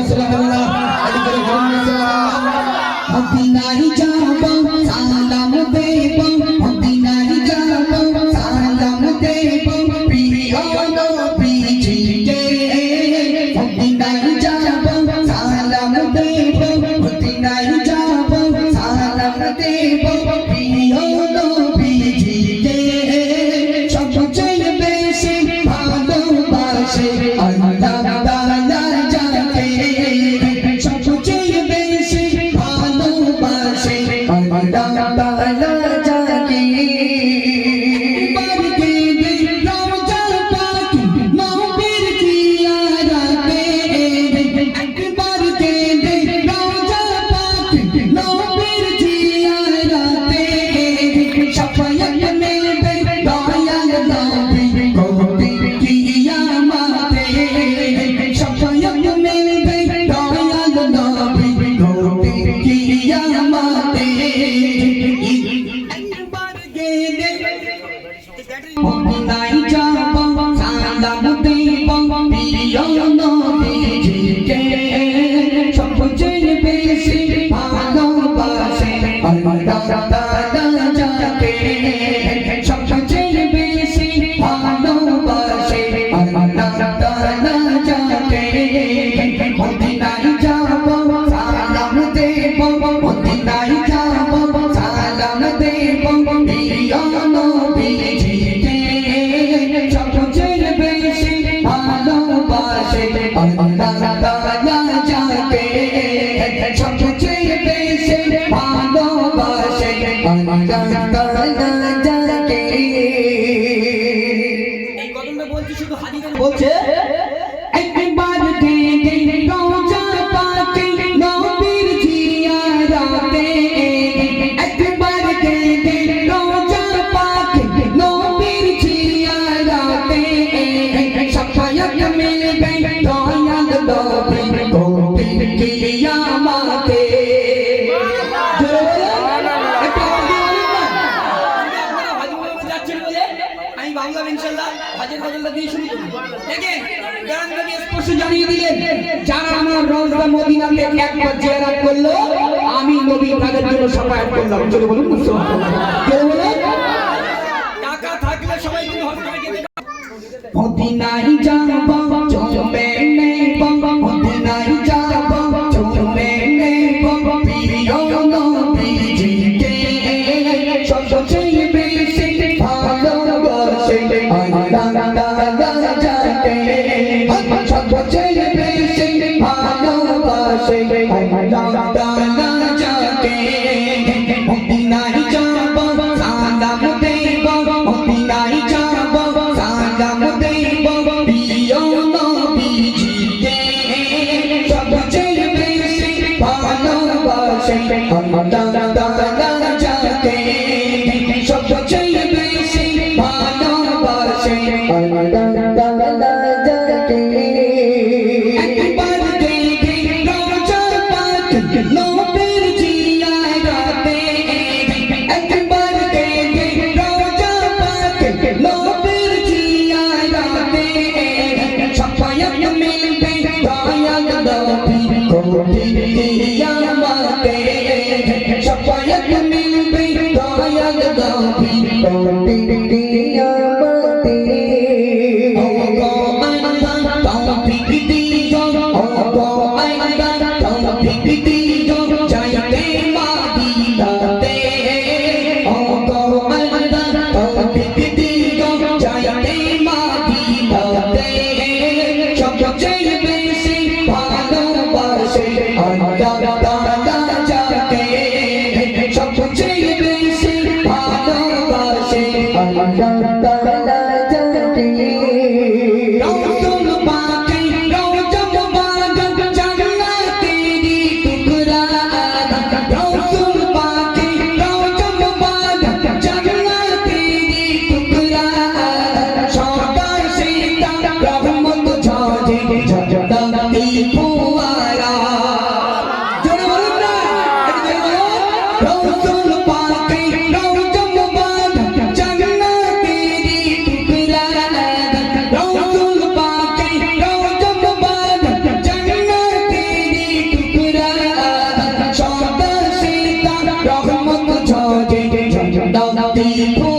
সুবহানাল্লাহ আলী করে মদিনায় যাব সালাম দেব মদিনায় যাব সালাম দেব প্রিয় নবীজিকে মদিনায় যাব সালাম দেব মদিনায় যাব সালাম দেব প্রিয় নবীজিকে সবচেয়ে বেশি ভালোবাসে আল্লাহ তাআলা যাকে সবচেয়ে বেশি ভালোবাসে আল্লাহ তাআলা যাকে বাড়িতে রওজা পাক নবীর জিয়ারতে বাড়িতে রওজা পাক নবীর জিয়ারতে শাফায়াত মিলবে দয়াল নবী কোটি কিয়ামতে শাফায়াত মিলবে দয়াল নবী কোটি কিয়ামতে একবার গেলে মদিনায় যাব সালাম দেব প্রিয় নবীজিকে সবচেয়ে বেশি ভালোবাসে আল্লাহ তাআলা যাকে সবচেয়ে বেশি ভালোবাসে আল্লাহ তাআলা যাকে মদিনায় যাব সালাম দেব মদিনায় যাব সালাম দেব প্রিয় নবীজিকে সবচেয়ে বেশি ভালোবাসে আল্লাহ তাআলা যাকে সবচেয়ে বেশি ভালোবাসে আল্লাহ তাআলা যাকে এই কদমটা বলছি শুধু হাদিসে বলছে একবার গেলে রওজা পাকে নবীর জিয়ারতে একবার গেলে রওজা পাকে নবীর জিয়ারতে শাফায়াত মিলবে দয়াল নবী কোটি কিয়ামতে যাচ্ছেন বলে আমি বাংলা ইনশাআল্লাহ হাজির কদমটা দিয়ে শুরু করি দেখেন গান গান স্পষ্ট জানিয়ে দিলেন যারা আমার রওজা মদিনাতে একবার জিয়ারত করলো আমি নবী তাদের জন্য শাফায়াত করলাম চলো বলুন সুবহানাল্লাহ চলো বলুন টাকা থাকলে সবাই কিন্তু হসপিটালে গিয়ে মদিনায় যাব চলবে নেব মদিনায় যাব চলবে নেব প্রিয় নবীজিকে সবচেয়ে বেশি ভালোবাসে আল্লাহ তাআলা যাকে সবচেয়ে বেশি ভালোবাসে আল্লাহ তাআলা যাকে মদিনায় যাব সালাম দেব মদিনায় যাব সালাম দেব প্রিয় নবীজিকে সবচেয়ে বেশি ভালোবাসে আল্লাহ তাআলা যাকে সবচেয়ে বেশি ভালোবাসে আল্লাহ তাআলা যাকে একবার গেলে রওজা পাক নবীর জিয়ারতে একবার গেলে রওজা পাক নবীর জিয়ারতে শাফায়াত মিলবে দয়াল নবী কোটি কিয়ামতে শাফায়াত মিলবে দয়াল নবী কোটি কিয়ামতে ও গো আল্লাহ তৌফিক দিও ও গো আল্লাহ তৌফিক দিও যাইতে মদিনাতে ও গো আল্লাহ তৌফিক দিও যাইতে মদিনাতে সবচেয়ে বেশি ভালোবাসে আল্লাহ তাআলা যাকে সবচেয়ে বেশি ভালোবাসে থো